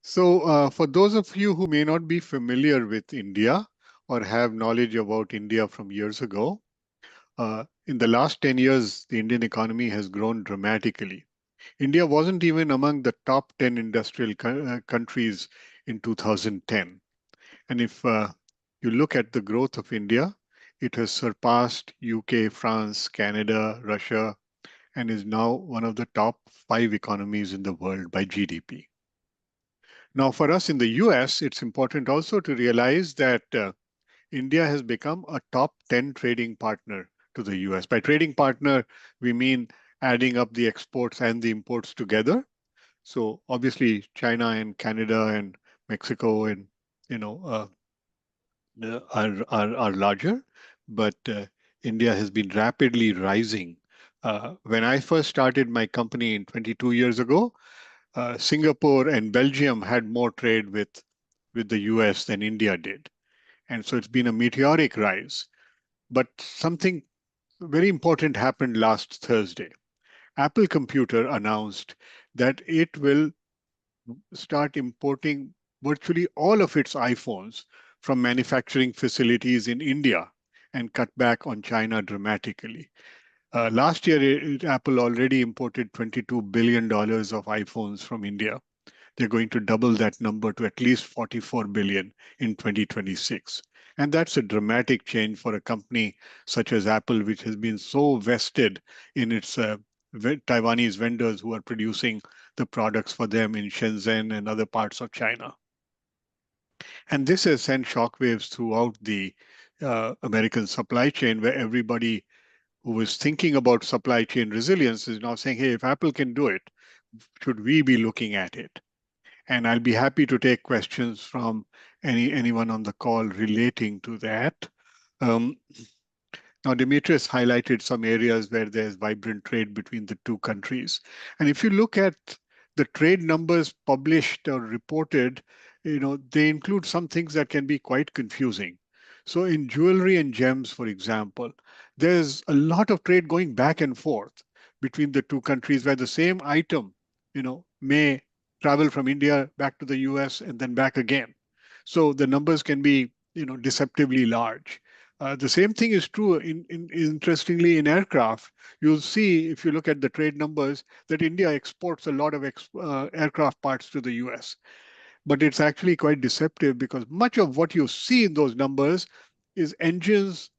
For those of you who may not be familiar with India or have knowledge about India from years ago, in the last 10 years, the Indian economy has grown dramatically. India wasn't even among the top 10 industrial countries in 2010. And if you look at the growth of India, it has surpassed UK, France, Canada, Russia, and is now one of the top 5 economies in the world by GDP. Now, for us in the US, it's important also to realize that India has become a top 10 trading partner to the US. By trading partner, we mean adding up the exports and the imports together. So obviously, China and Canada and Mexico and you know are larger, but India has been rapidly rising. When I first started my company in 22 years ago, Singapore and Belgium had more trade with the US than India did. And so it's been a meteoric rise. But something very important happened last Thursday. Apple Computer announced that it will start importing virtually all of its iPhones from manufacturing facilities in India and cut back on China dramatically. Last year, Apple already imported $22 billion of iPhones from India. They're going to double that number to at least 44 billion in 2026. And that's a dramatic change for a company such as Apple, which has been so vested in its Taiwanese vendors who are producing the products for them in Shenzhen and other parts of China. And this has sent shockwaves throughout the American supply chain, where everybody who was thinking about supply chain resilience is now saying, hey, if Apple can do it, should we be looking at it? And I'll be happy to take questions from anyone on the call relating to that. Um, Now, Demetrius highlighted some areas where there's vibrant trade between the two countries. And if you look at the trade numbers published or reported, they include some things that can be quite confusing. So in jewelry and gems, for example, there's a lot of trade going back and forth between the two countries where the same item, may travel from India back to the US and then back again. So the numbers can be, deceptively large. The same thing is true interestingly in aircraft. You'll see if you look at the trade numbers that India exports a lot of aircraft parts to the US. But it's actually quite deceptive because much of what you see in those numbers is engines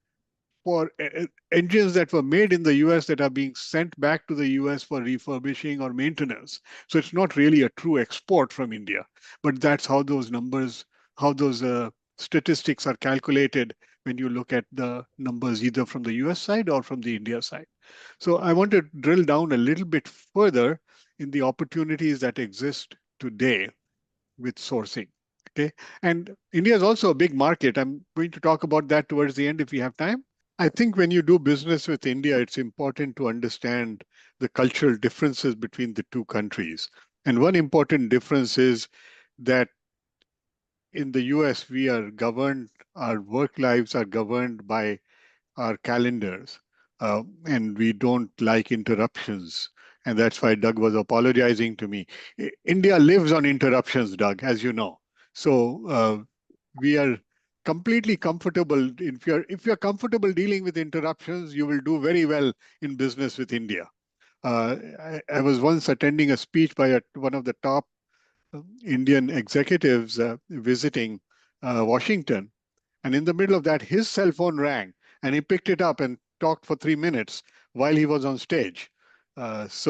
that were made in the US that are being sent back to the US for refurbishing or maintenance. So it's not really a true export from India, but that's how those numbers, how those statistics are calculated when you look at the numbers either from the US side or from the India side. So I want to drill down a little bit further in the opportunities that exist today with sourcing. Okay. And India is also a big market. I'm going to talk about that towards the end if we have time. I think when you do business with India, it's important to understand the cultural differences between the two countries. And one important difference is that in the US, our work lives are governed by our calendars, and we don't like interruptions. And that's why Doug was apologizing to me. India lives on interruptions, Doug, as you know. So we are completely comfortable. If you're comfortable dealing with interruptions, you will do very well in business with India. I was once attending a speech by one of the top Indian executives visiting Washington. And in the middle of that, his cell phone rang and he picked it up and talked for 3 minutes while he was on stage. It's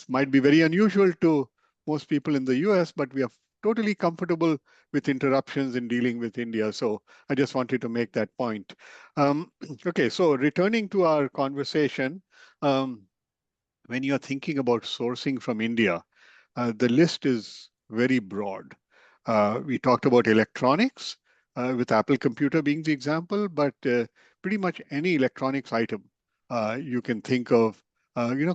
might be very unusual to most people in the US, but we are totally comfortable with interruptions in dealing with India. So I just wanted to make that point. Okay, so returning to our conversation, when you're thinking about sourcing from India, the list is very broad. We talked about electronics, with Apple Computer being the example, but pretty much any electronics item you can think of,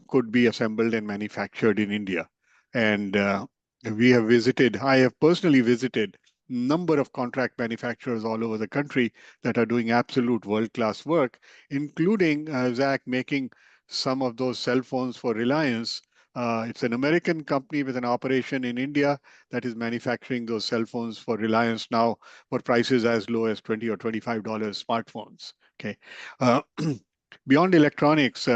could be assembled and manufactured in India. And I have personally visited a number of contract manufacturers all over the country that are doing absolute world-class work, including Zach making some of those cell phones for Reliance It's an American company with an operation in India that is manufacturing those cell phones for Reliance now for prices as low as $20 or $25 smartphones. Okay. Uh, Beyond electronics,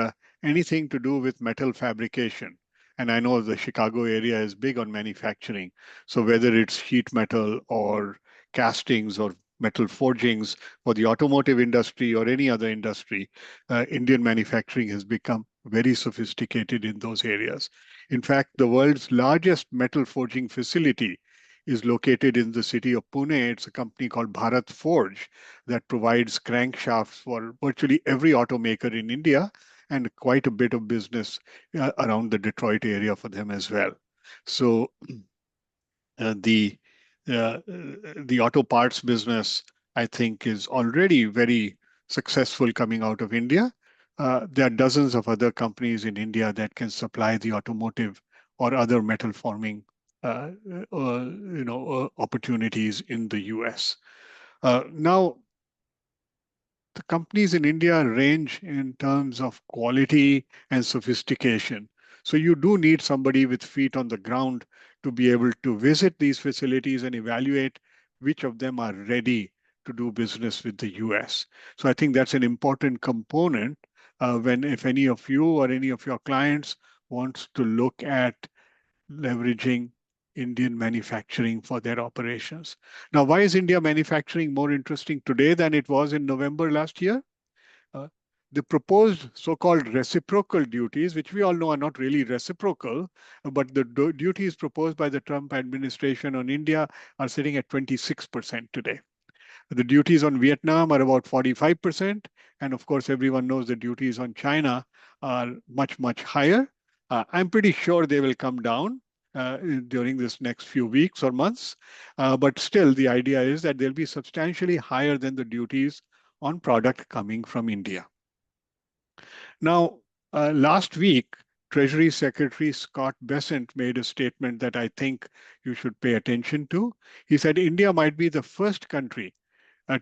anything to do with metal fabrication. And I know the Chicago area is big on manufacturing. So whether it's sheet metal or castings or metal forgings for the automotive industry or any other industry, Indian manufacturing has become very sophisticated in those areas. In fact, the world's largest metal forging facility is located in the city of Pune. It's a company called Bharat Forge that provides crankshafts for virtually every automaker in India and quite a bit of business around the Detroit area for them as well. So uh, the the auto parts business, I think, is already very successful coming out of India. There are dozens of other companies in India that can supply the automotive or other metal forming, opportunities in the U.S. Now, the companies in India range in terms of quality and sophistication. So you do need somebody with feet on the ground to be able to visit these facilities and evaluate which of them are ready to do business with the US. So I think that's an important component when if any of you or any of your clients wants to look at leveraging Indian manufacturing for their operations. Now, why is India manufacturing more interesting today than it was in November last year? Uh, the proposed so-called reciprocal duties, which we all know are not really reciprocal, but the duties proposed by the Trump administration on India are sitting at 26% today. The duties on Vietnam are about 45%. And of course, everyone knows the duties on China are much, much higher. I'm pretty sure they will come down during this next few weeks or months. But still, the idea is that they'll be substantially higher than the duties on product coming from India. Now, last week, Treasury Secretary Scott Bessent made a statement that I think you should pay attention to. He said India might be the first country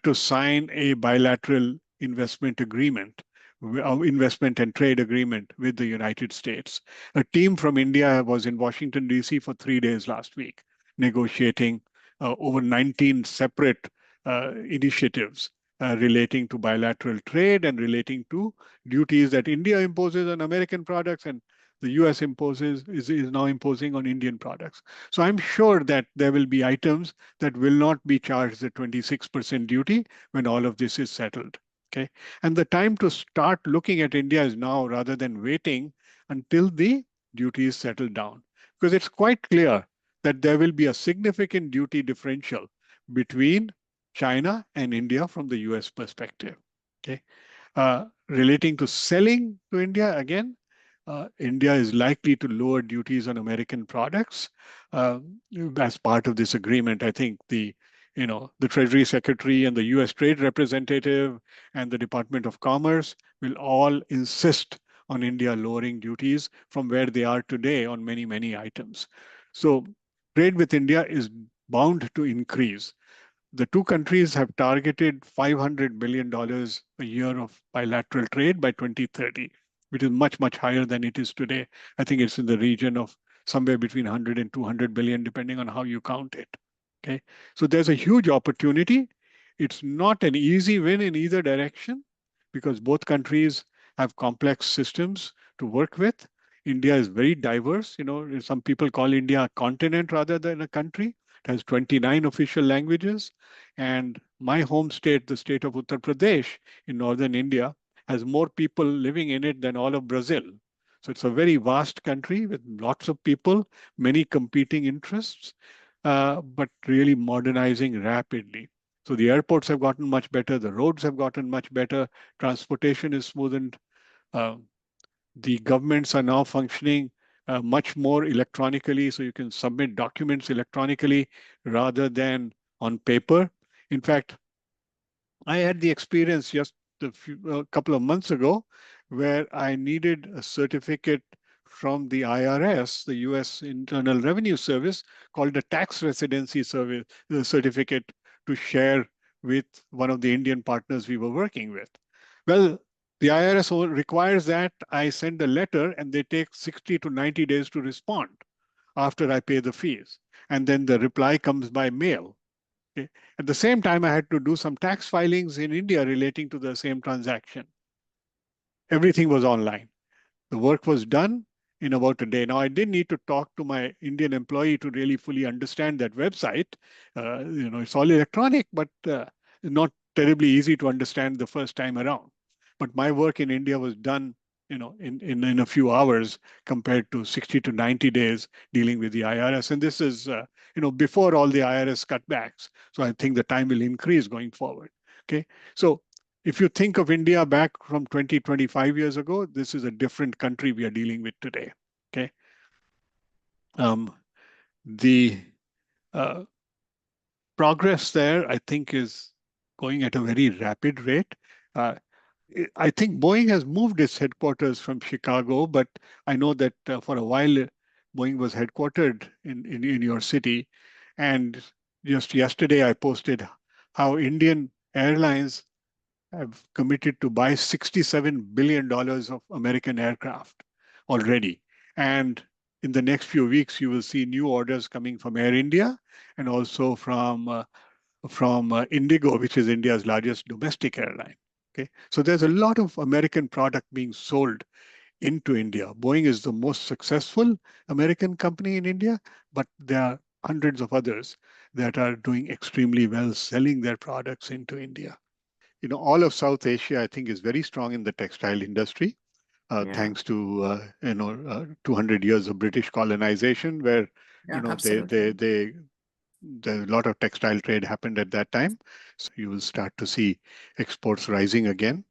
to sign a bilateral investment agreement, investment and trade agreement with the United States. A team from India was in Washington, D.C. for 3 days last week, negotiating over 19 separate initiatives relating to bilateral trade and relating to duties that India imposes on American products and the US is now imposing on Indian products. So I'm sure that there will be items that will not be charged the 26% duty when all of this is settled. Okay. And the time to start looking at India is now rather than waiting until the duty is settled down. Because it's quite clear that there will be a significant duty differential between China and India from the US perspective. Okay. Relating to selling to India, again, India is likely to lower duties on American products uh, as part of this agreement. I think the Treasury Secretary and the U.S. Trade Representative and the Department of Commerce will all insist on India lowering duties from where they are today on many, many items. So trade with India is bound to increase. The two countries have targeted $500 billion a year of bilateral trade by 2030, which is much, much higher than it is today. I think it's in the region of somewhere between 100 and 200 billion, depending on how you count it. Okay, so there's a huge opportunity. It's not an easy win in either direction because both countries have complex systems to work with. India is very diverse. Some people call India a continent rather than a country. It has 29 official languages. And my home state, the state of Uttar Pradesh in northern India, has more people living in it than all of Brazil. So it's a very vast country with lots of people, many competing interests, but really modernizing rapidly. So the airports have gotten much better, the roads have gotten much better, transportation is smoothened. Uh, the governments are now functioning much more electronically, so you can submit documents electronically rather than on paper. In fact, I had the experience just a couple of months ago where I needed a certificate from the IRS, the US Internal Revenue Service, called a tax residency service, certificate to share with one of the Indian partners we were working with. Well, The IRS requires that I send a letter and they take 60 to 90 days to respond after I pay the fees. And then the reply comes by mail. Okay. At the same time, I had to do some tax filings in India relating to the same transaction. Everything was online. The work was done in about a day. Now, I didn't need to talk to my Indian employee to really fully understand that website. It's all electronic, but not terribly easy to understand the first time around. But my work in India was done, in a few hours compared to 60 to 90 days dealing with the IRS. And this is, before all the IRS cutbacks. So I think the time will increase going forward. Okay. So if you think of India back from 20, 25 years ago, this is a different country we are dealing with today. Okay. Um, the uh, progress there, I think, is going at a very rapid rate. Uh, I think Boeing has moved its headquarters from Chicago, but I know that for a while Boeing was headquartered in your city. And just yesterday I posted how Indian Airlines have committed to buy $67 billion of American aircraft already. And in the next few weeks, you will see new orders coming from Air India and also from Indigo, which is India's largest domestic airline. Okay, so there's a lot of American product being sold into India. Boeing is the most successful American company in India, but there are hundreds of others that are doing extremely well selling their products into India. All of South Asia, I think, is very strong in the textile industry, Yeah. thanks to 200 years of British colonization, where Yeah, they absolutely. a lot of textile trade happened at that time. So you will start to see exports rising again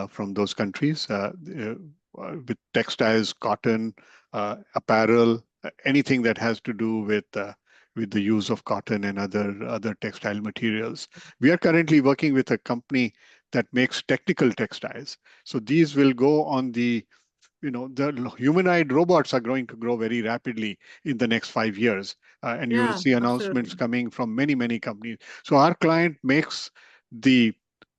from those countries with textiles, cotton, apparel, anything that has to do with the use of cotton and other textile materials. We are currently working with a company that makes technical textiles. So these will go on the humanoid robots are going to grow very rapidly in the next 5 years. And you will Yeah, see announcements absolutely. coming from many, many companies. So our client makes the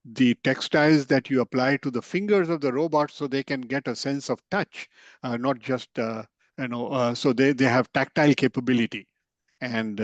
the textiles that you apply to the fingers of the robot so they can get a sense of touch, not just, so they have tactile capability. And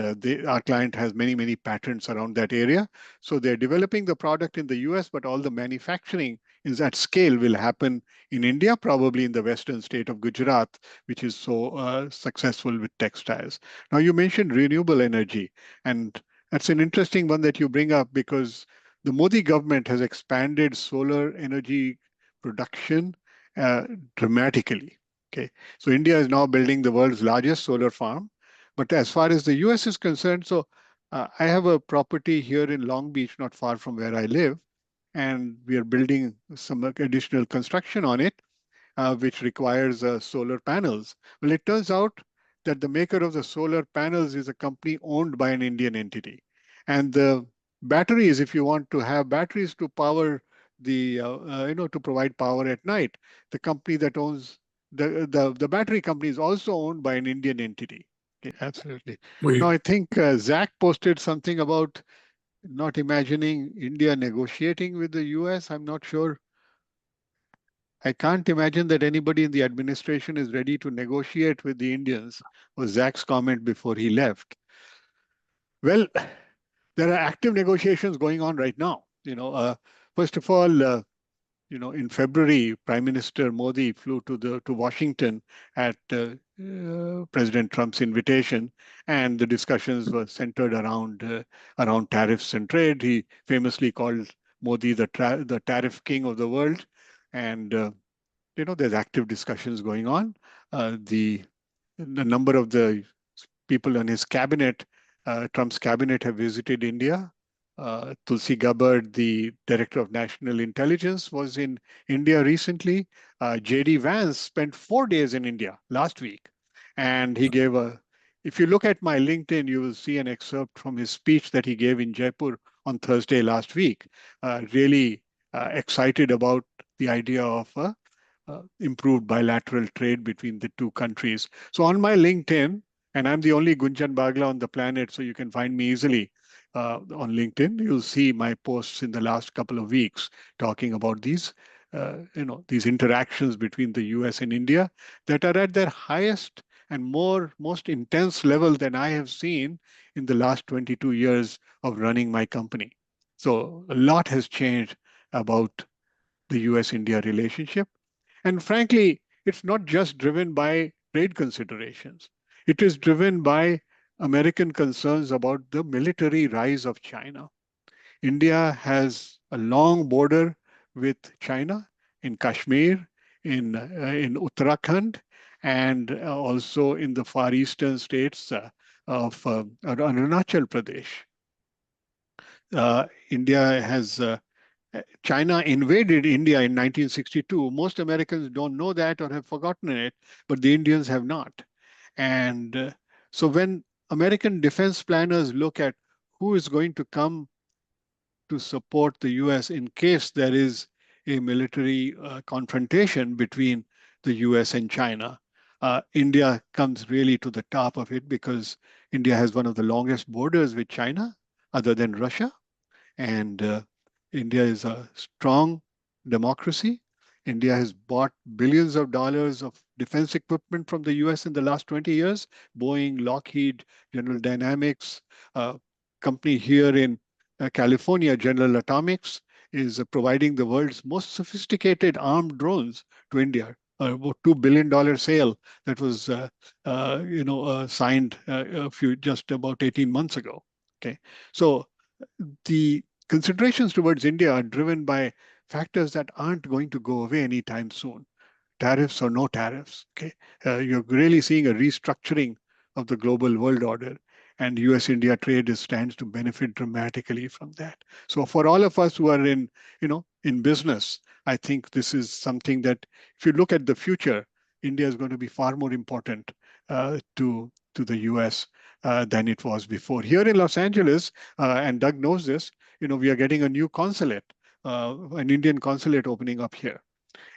our client has many, many patents around that area. So they're developing the product in the US, but all the manufacturing is at scale will happen in India, probably in the western state of Gujarat, which is so successful with textiles. Now, you mentioned renewable energy, and that's an interesting one that you bring up because the Modi government has expanded solar energy production uh, dramatically. Okay, so India is now building the world's largest solar farm. But as far as the US is concerned, so I have a property here in Long Beach, not far from where I live, and we are building some additional construction on it, which requires solar panels. Well, it turns out that the maker of the solar panels is a company owned by an Indian entity. And the batteries, if you want to have batteries to power to provide power at night, the company that owns the battery company is also owned by an Indian entity. Okay, absolutely. Now, We I think Zach posted something about not imagining India negotiating with the US. I'm not sure. I can't imagine that anybody in the administration is ready to negotiate with the Indians, was Zach's comment before he left. Well, there are active negotiations going on right now. First of all, in February, Prime Minister Modi flew to Washington at President Trump's invitation, and the discussions were centered around tariffs and trade. He famously called Modi the tariff king of the world, and there's active discussions going on. The number of the people in his cabinet, Trump's cabinet, have visited India. Tulsi Gabbard, the director of national intelligence, was in India recently. JD Vance spent 4 days in India last week, and he gave a. If you look at my LinkedIn, you will see an excerpt from his speech that he gave in Jaipur on Thursday last week. Really excited about the idea of improved bilateral trade between the two countries. So on my LinkedIn, and I'm the only Gunjan Bagla on the planet, so you can find me easily on LinkedIn. You'll see my posts in the last couple of weeks talking about these these interactions between the US and India that are at their highest and most intense level than I have seen in the last 22 years of running my company. So a lot has changed about the US-India relationship. And frankly, it's not just driven by trade considerations. It is driven by American concerns about the military rise of China. India has a long border with China in Kashmir, in Uttarakhand, and also in the far eastern states of Arunachal Pradesh. India has China invaded India in 1962. Most Americans don't know that or have forgotten it, but the Indians have not. And so when American defense planners look at who is going to come to support the US in case there is a military confrontation between the US and China, India comes really to the top of it because India has one of the longest borders with China, other than Russia. And India is a strong democracy. India has bought billions of dollars of defense equipment from the US in the last 20 years. Boeing, Lockheed, General Dynamics, company here in California, General Atomics, is providing the world's most sophisticated armed drones to India. About $2 billion sale that was signed just about 18 months ago. Okay, so the considerations towards India are driven by factors that aren't going to go away anytime soon. Tariffs or no tariffs. Okay, you're really seeing a restructuring of the global world order, and U.S.-India trade stands to benefit dramatically from that. So for all of us who are in business, I think this is something that, if you look at the future, India is going to be far more important to the U.S. Than it was before. Here in Los Angeles, and Doug knows this, we are getting a new consulate, an Indian consulate opening up here.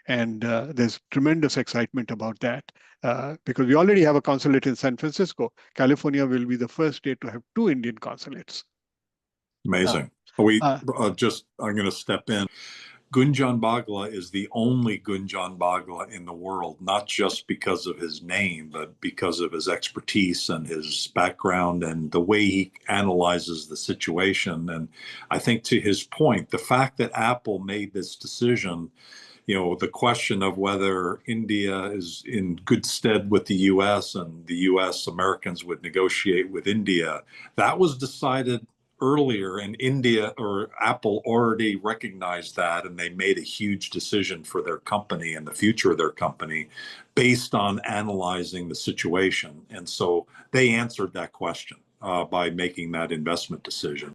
And there's tremendous excitement about that because we already have a consulate in San Francisco. California will be the first state to have two Indian consulates. Amazing. I'm going to step in. Gunjan Bagla is the only Gunjan Bagla in the world, not just because of his name, but because of his expertise and his background and the way he analyzes the situation. And I think, to his point, the fact that Apple made this decision, the question of whether India is in good stead with the US and the US Americans would negotiate with India, that was decided earlier, and India or Apple already recognized that, and they made a huge decision for their company and the future of their company based on analyzing the situation. And so they answered that question by making that investment decision.